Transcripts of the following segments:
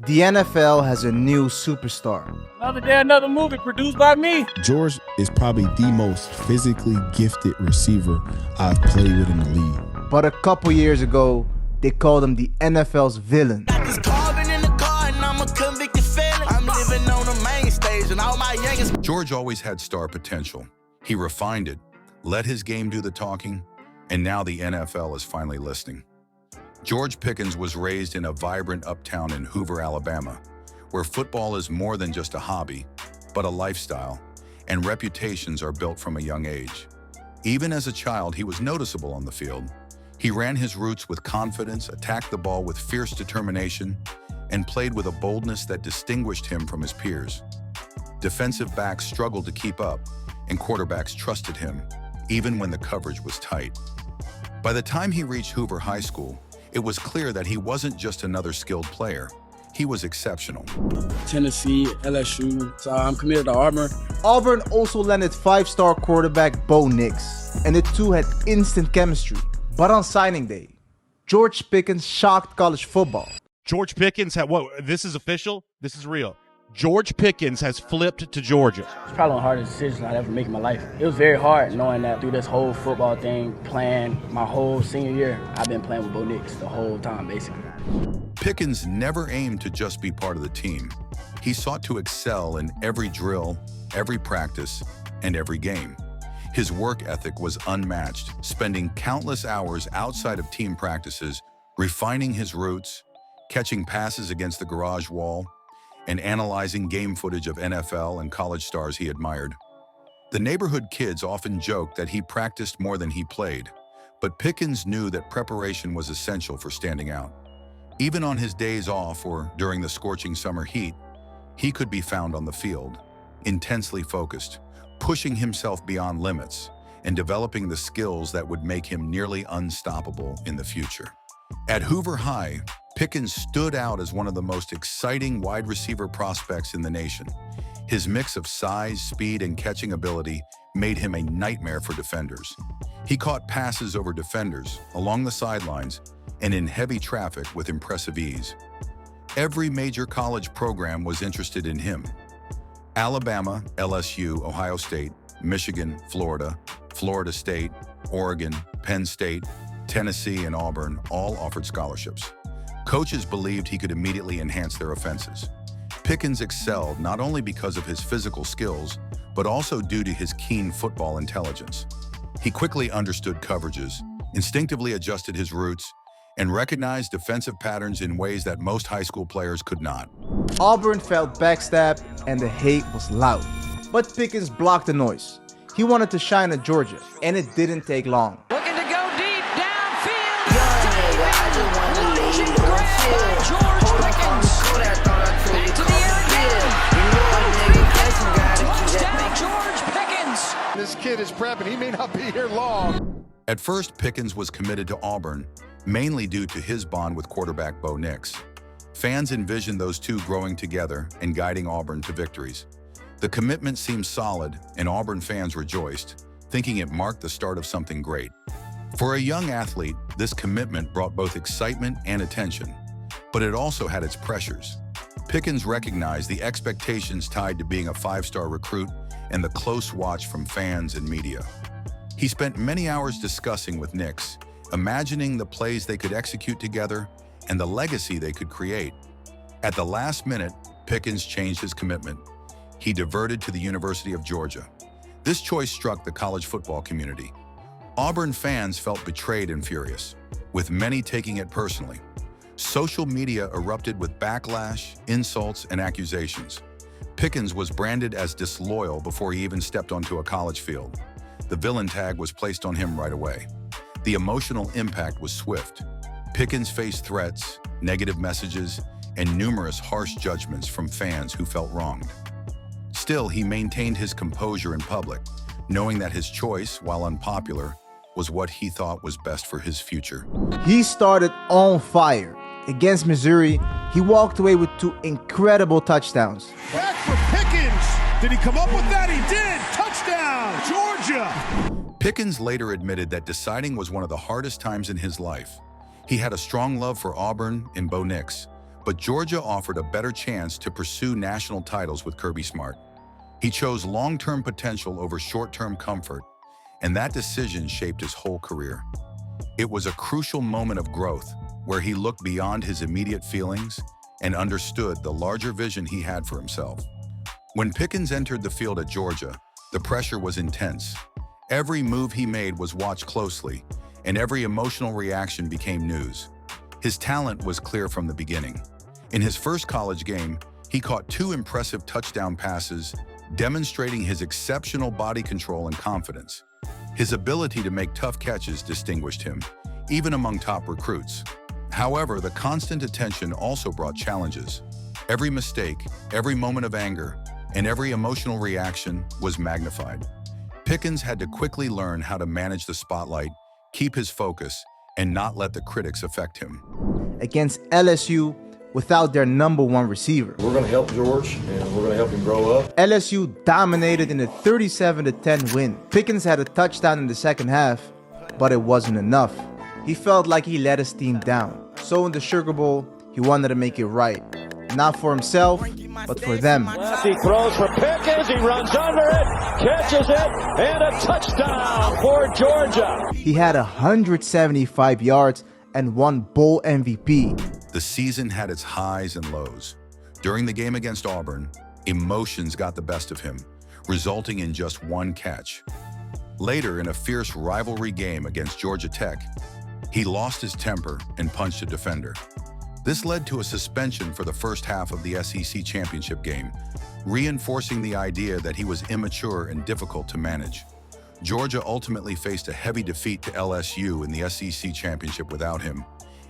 The NFL has a new superstar. Another day, another movie produced by me. George is probably the most physically gifted receiver I've played with in the league. But a couple years ago, they called him the NFL's villain. Got this carbon in the car and I'm a convicted felon. I'm living on the main stage and all my youngest. George always had star potential. He refined it, let his game do the talking, and now the NFL is finally listening. George Pickens was raised in a vibrant uptown in Hoover, Alabama, where football is more than just a hobby, but a lifestyle, and reputations are built from a young age. Even as a child, he was noticeable on the field. He ran his routes with confidence, attacked the ball with fierce determination, and played with a boldness that distinguished him from his peers. Defensive backs struggled to keep up, and quarterbacks trusted him, even when the coverage was tight. By the time he reached Hoover High School, it was clear that he wasn't just another skilled player. He was exceptional. Tennessee, LSU, so I'm committed to Auburn. Auburn also landed five-star quarterback Bo Nix, and the two had instant chemistry. But on signing day, George Pickens shocked college football. George Pickens had what? This is official. This is real. George Pickens has flipped to Georgia. It's probably one of the hardest decisions I'd ever make in my life. It was very hard knowing that through this whole football thing, playing my whole senior year, I've been playing with Bo Nix the whole time, basically. Pickens never aimed to just be part of the team. He sought to excel in every drill, every practice, and every game. His work ethic was unmatched, spending countless hours outside of team practices, refining his routes, catching passes against the garage wall, and analyzing game footage of NFL and college stars he admired. The neighborhood kids often joked that he practiced more than he played, but Pickens knew that preparation was essential for standing out. Even on his days off or during the scorching summer heat, he could be found on the field, intensely focused, pushing himself beyond limits, and developing the skills that would make him nearly unstoppable in the future. At Hoover High, Pickens stood out as one of the most exciting wide receiver prospects in the nation. His mix of size, speed, and catching ability made him a nightmare for defenders. He caught passes over defenders, along the sidelines, and in heavy traffic with impressive ease. Every major college program was interested in him. Alabama, LSU, Ohio State, Michigan, Florida, Florida State, Oregon, Penn State, Tennessee, and Auburn all offered scholarships. Coaches believed he could immediately enhance their offenses. Pickens excelled not only because of his physical skills, but also due to his keen football intelligence. He quickly understood coverages, instinctively adjusted his routes, and recognized defensive patterns in ways that most high school players could not. Auburn felt backstabbed and the hate was loud. But Pickens blocked the noise. He wanted to shine at Georgia, and it didn't take long. Looking to go deep downfield. Launching grab by George Pickens. Back to the air again. Touchdown, George Pickens. This kid is prepping. He may not be here long. At first, Pickens was committed to Auburn, mainly due to his bond with quarterback Bo Nix. Fans envisioned those two growing together and guiding Auburn to victories. The commitment seemed solid, and Auburn fans rejoiced, thinking it marked the start of something great. For a young athlete, this commitment brought both excitement and attention, but it also had its pressures. Pickens recognized the expectations tied to being a five-star recruit and the close watch from fans and media. He spent many hours discussing with Nix, imagining the plays they could execute together and the legacy they could create. At the last minute, Pickens changed his commitment. He diverted to the University of Georgia. This choice struck the college football community. Auburn fans felt betrayed and furious, with many taking it personally. Social media erupted with backlash, insults, and accusations. Pickens was branded as disloyal before he even stepped onto a college field. The villain tag was placed on him right away. The emotional impact was swift. Pickens faced threats, negative messages, and numerous harsh judgments from fans who felt wronged. Still, he maintained his composure in public, knowing that his choice, while unpopular, was what he thought was best for his future. He started on fire. Against Missouri, he walked away with two incredible touchdowns. Back for Pickens. Did he come up with that? He did. Touchdown, Georgia. Pickens later admitted that deciding was one of the hardest times in his life. He had a strong love for Auburn and Bo Nix, But Georgia offered a better chance to pursue national titles with Kirby Smart. He chose long-term potential over short-term comfort, and that decision shaped his whole career. It was a crucial moment of growth where he looked beyond his immediate feelings and understood the larger vision he had for himself. When Pickens entered the field at Georgia, the pressure was intense. Every move he made was watched closely, and every emotional reaction became news. His talent was clear from the beginning. In his first college game, he caught 2 impressive touchdown passes, demonstrating his exceptional body control and confidence. His ability to make tough catches distinguished him, even among top recruits. However, the constant attention also brought challenges. Every mistake, every moment of anger, and every emotional reaction was magnified. Pickens had to quickly learn how to manage the spotlight, keep his focus, and not let the critics affect him. Against LSU, without their #1 receiver, we're going to help George, and we're going to help him grow up. LSU dominated in a 37-10 win. Pickens had a touchdown in the second half, but it wasn't enough. He felt like he let his team down. So in the Sugar Bowl, he wanted to make it right. Not for himself, but for them. He throws for Pickens, he runs under it, catches it, and a touchdown for Georgia. He had 175 yards and won Bowl MVP. The season had its highs and lows. During the game against Auburn, emotions got the best of him, resulting in just 1 catch. Later, in a fierce rivalry game against Georgia Tech, he lost his temper and punched a defender. This led to a suspension for the first half of the SEC championship game, reinforcing the idea that he was immature and difficult to manage. Georgia ultimately faced a heavy defeat to LSU in the SEC championship without him,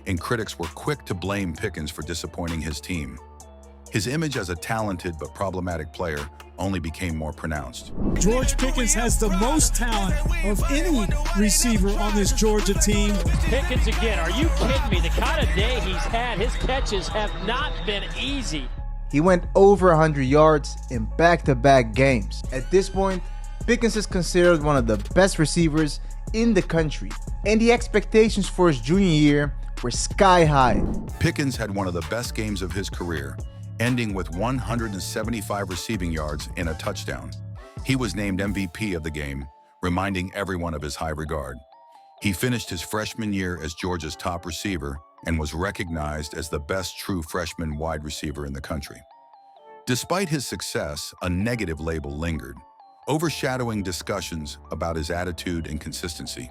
and critics were quick to blame Pickens for disappointing his team. His image as a talented but problematic player only became more pronounced. George Pickens has the most talent of any receiver on this Georgia team. Pickens again, are you kidding me? The kind of day he's had, his catches have not been easy. He went over 100 yards in back-to-back games. At this point, Pickens is considered one of the best receivers in the country, and the expectations for his junior year were sky high. Pickens had one of the best games of his career, ending with 175 receiving yards and a touchdown. He was named MVP of the game, reminding everyone of his high regard. He finished his freshman year as Georgia's top receiver and was recognized as the best true freshman wide receiver in the country. Despite his success, a negative label lingered, overshadowing discussions about his attitude and consistency.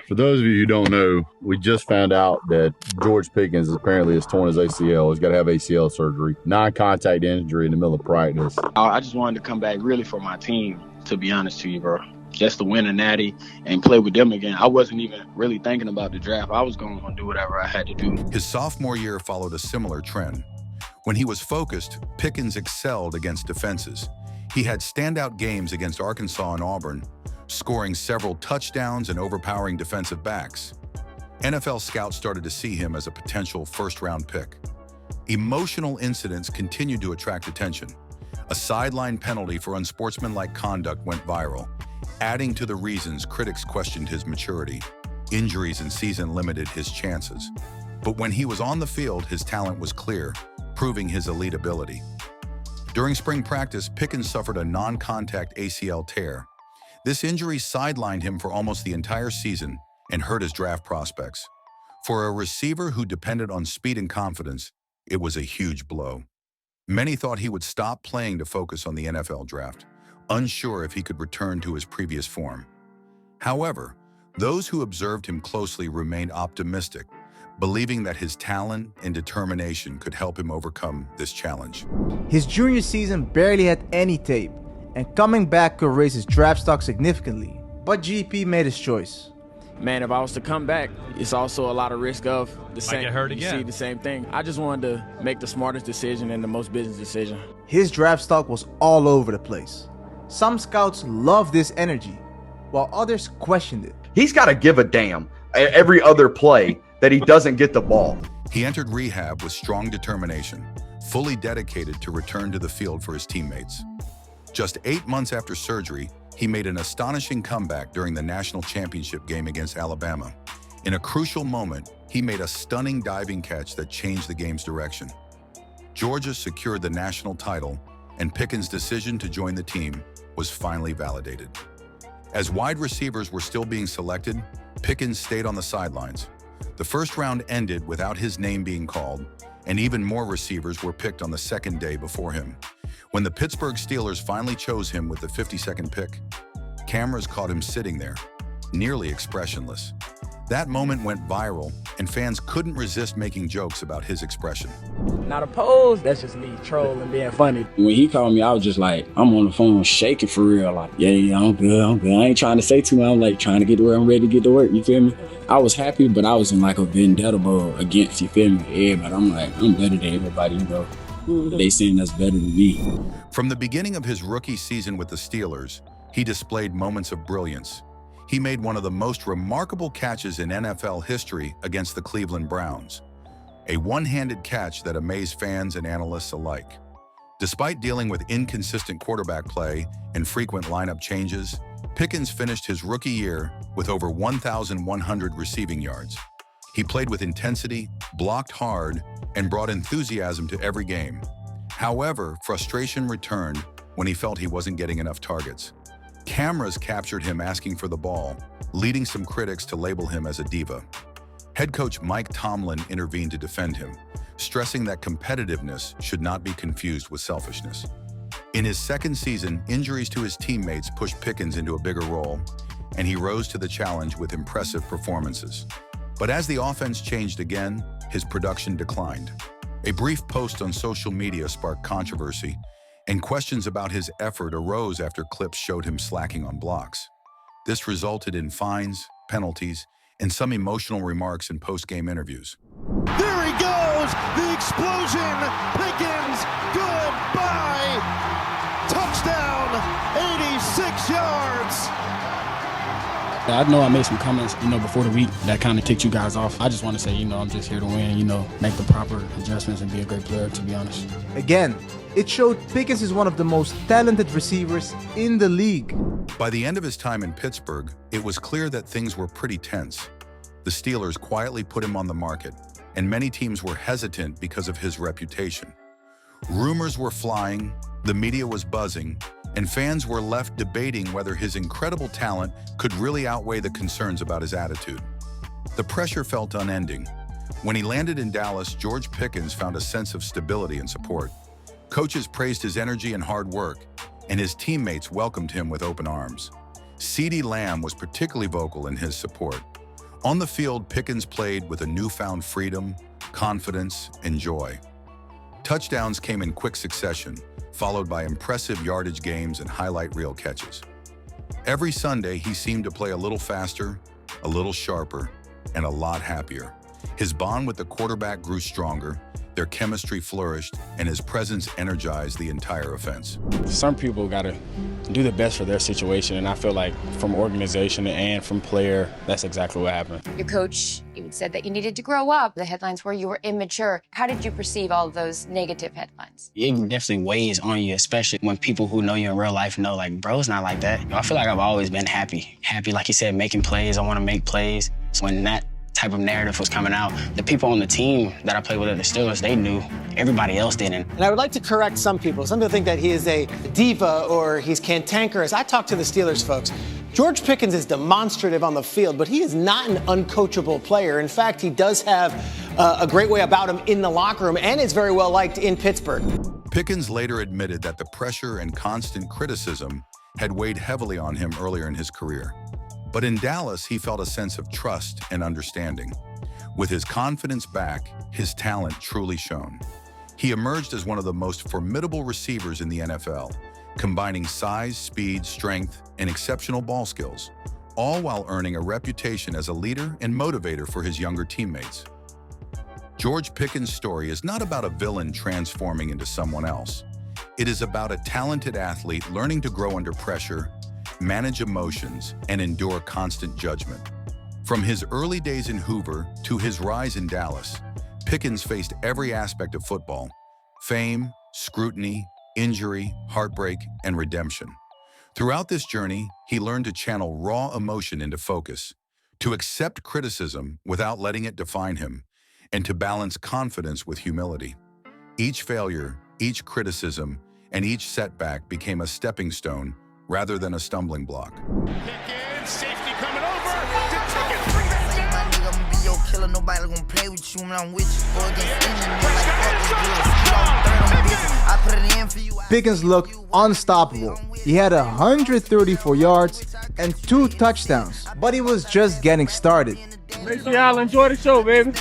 For those of you who don't know, we just found out that George Pickens apparently has torn his ACL. He's got to have ACL surgery, non-contact injury in the middle of practice. I just wanted to come back really for my team, to be honest to you, bro. Just to win a natty and play with them again. I wasn't even really thinking about the draft. I was going to do whatever I had to do. His sophomore year followed a similar trend. When he was focused, Pickens excelled against defenses. He had standout games against Arkansas and Auburn, scoring several touchdowns and overpowering defensive backs. NFL scouts started to see him as a potential first-round pick. Emotional incidents continued to attract attention. A sideline penalty for unsportsmanlike conduct went viral, adding to the reasons critics questioned his maturity. Injuries and season limited his chances. But when he was on the field, his talent was clear, proving his elite ability. During spring practice, Pickens suffered a non-contact ACL tear. This injury sidelined him for almost the entire season and hurt his draft prospects. For a receiver who depended on speed and confidence, it was a huge blow. Many thought he would stop playing to focus on the NFL draft, unsure if he could return to his previous form. However, those who observed him closely remained optimistic, believing that his talent and determination could help him overcome this challenge. His junior season barely had any tape, and coming back could raise his draft stock significantly. But GP made his choice. Man, if I was to come back, it's also a lot of risk of the same. get hurt you again. see the same thing. I just wanted to make the smartest decision and the most business decision. His draft stock was all over the place. Some scouts loved this energy, while others questioned it. He's got to give a damn every other play that he doesn't get the ball. He entered rehab with strong determination, fully dedicated to return to the field for his teammates. Just 8 months after surgery, he made an astonishing comeback during the national championship game against Alabama. In a crucial moment, he made a stunning diving catch that changed the game's direction. Georgia secured the national title, and Pickens' decision to join the team was finally validated. As wide receivers were still being selected, Pickens stayed on the sidelines. The first round ended without his name being called, and even more receivers were picked on the second day before him. When the Pittsburgh Steelers finally chose him with the 52nd pick, cameras caught him sitting there, nearly expressionless. That moment went viral, and fans couldn't resist making jokes about his expression. Not a pose, that's just me trolling, being funny. When he called me, I was just like, I'm on the phone shaking for real. Like, yeah, I'm good. I ain't trying to say too much. I'm like trying to get to where I'm ready to get to work, you feel me? I was happy, but I was in like a vendetta mode against, you feel me? Everybody. I'm like, I'm better than everybody, you know. They saying that's better than me. From the beginning of his rookie season with the Steelers, he displayed moments of brilliance. He made one of the most remarkable catches in NFL history against the Cleveland Browns, a one-handed catch that amazed fans and analysts alike. Despite dealing with inconsistent quarterback play and frequent lineup changes, Pickens finished his rookie year with over 1,100 receiving yards. He played with intensity, blocked hard, and brought enthusiasm to every game. However, frustration returned when he felt he wasn't getting enough targets. Cameras captured him asking for the ball, leading some critics to label him as a diva. Head coach Mike Tomlin intervened to defend him, stressing that competitiveness should not be confused with selfishness. In his second season, injuries to his teammates pushed Pickens into a bigger role, and he rose to the challenge with impressive performances. But as the offense changed again, his production declined. A brief post on social media sparked controversy, and questions about his effort arose after clips showed him slacking on blocks. This resulted in fines, penalties, and some emotional remarks in post-game interviews. There he goes! The explosion! Pickens! Goodbye! Touchdown! 86 yards! I know I made some comments, before the week that kind of ticked you guys off. I just want to say, I'm just here to win, make the proper adjustments and be a great player, to be honest. Again, it showed Pickens is one of the most talented receivers in the league. By the end of his time in Pittsburgh, it was clear that things were pretty tense. The Steelers quietly put him on the market, and many teams were hesitant because of his reputation. Rumors were flying, the media was buzzing, and fans were left debating whether his incredible talent could really outweigh the concerns about his attitude. The pressure felt unending. When he landed in Dallas, George Pickens found a sense of stability and support. Coaches praised his energy and hard work, and his teammates welcomed him with open arms. CeeDee Lamb was particularly vocal in his support. On the field, Pickens played with a newfound freedom, confidence, and joy. Touchdowns came in quick succession, followed by impressive yardage games and highlight reel catches. Every Sunday, he seemed to play a little faster, a little sharper, and a lot happier. His bond with the quarterback grew stronger, their chemistry flourished, and his presence energized the entire offense. Some people got to do the best for their situation, and I feel like from organization and from player, that's exactly what happened. Your coach even said that you needed to grow up. The headlines were you were immature. How did you perceive all of those negative headlines? It definitely weighs on you, especially when people who know you in real life know, like, bro, it's not like that. I feel like I've always been happy, like you said, making plays. I want to make plays. So when that type of narrative was coming out, the people on the team that I played with at the Steelers, they knew. Everybody else didn't. And I would like to correct some people. Some people think that he is a diva or he's cantankerous. I talked to the Steelers folks. George Pickens is demonstrative on the field, but he is not an uncoachable player. In fact, he does have a great way about him in the locker room and is very well liked in Pittsburgh. Pickens later admitted that the pressure and constant criticism had weighed heavily on him earlier in his career. But in Dallas, he felt a sense of trust and understanding. With his confidence back, his talent truly shone. He emerged as one of the most formidable receivers in the NFL, combining size, speed, strength, and exceptional ball skills, all while earning a reputation as a leader and motivator for his younger teammates. George Pickens' story is not about a villain transforming into someone else. It is about a talented athlete learning to grow under pressure, manage emotions, and endure constant judgment. From his early days in Hoover to his rise in Dallas, Pickens faced every aspect of football: fame, scrutiny, injury, heartbreak, and redemption. Throughout this journey, he learned to channel raw emotion into focus, To accept criticism without letting it define him, and to balance confidence with humility. Each failure, each criticism, and each setback became a stepping stone rather than a stumbling block. Pickens, safety coming over. Did Pickens bring that down? My nigga, I'ma be your killer. Nobody gonna play with you when I'm with you. Go against I put it in for you. Pickens looked unstoppable. He had 134 yards and 2 touchdowns, but he was just getting started. Make sure y'all enjoy the show, baby.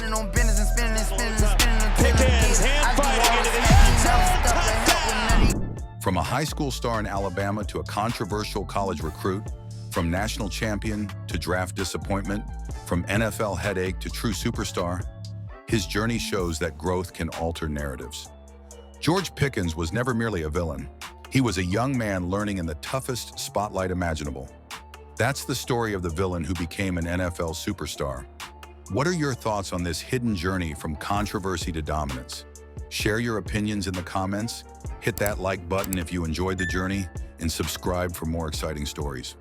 From a high school star in Alabama to a controversial college recruit, from national champion to draft disappointment, from NFL headache to true superstar, his journey shows that growth can alter narratives. George Pickens was never merely a villain. He was a young man learning in the toughest spotlight imaginable. That's the story of the villain who became an NFL superstar. What are your thoughts on this hidden journey from controversy to dominance? Share your opinions in the comments, hit that like button if you enjoyed the journey, and subscribe for more exciting stories.